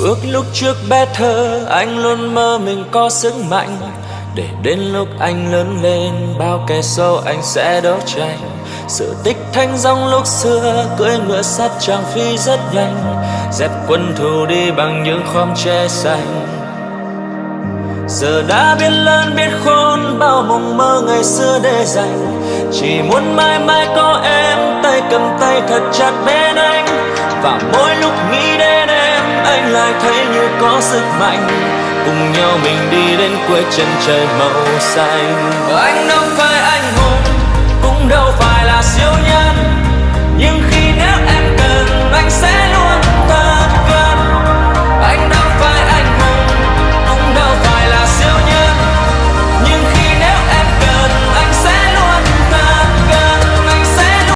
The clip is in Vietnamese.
Ước lúc trước bé thơ anh luôn mơ mình có sức mạnh, để đến lúc anh lớn lên bao kẻ xấu anh sẽ đấu tranh. Sự tích thanh dòng lúc xưa cưỡi ngựa sắt chàng phi rất nhanh, dẹp quân thù đi bằng những khóm tre xanh. Giờ đã biết lớn biết khôn bao mộng mơ ngày xưa để dành, chỉ muốn mãi mãi có em tay cầm tay thật chặt bên anh. Và mỗi lúc nghĩ đến em anh lại thấy như có sức mạnh, cùng nhau mình đi đến cuối chân trời màu xanh. Anh đâu phải anh hùng cũng đâu phải là siêu nhân, nhưng khi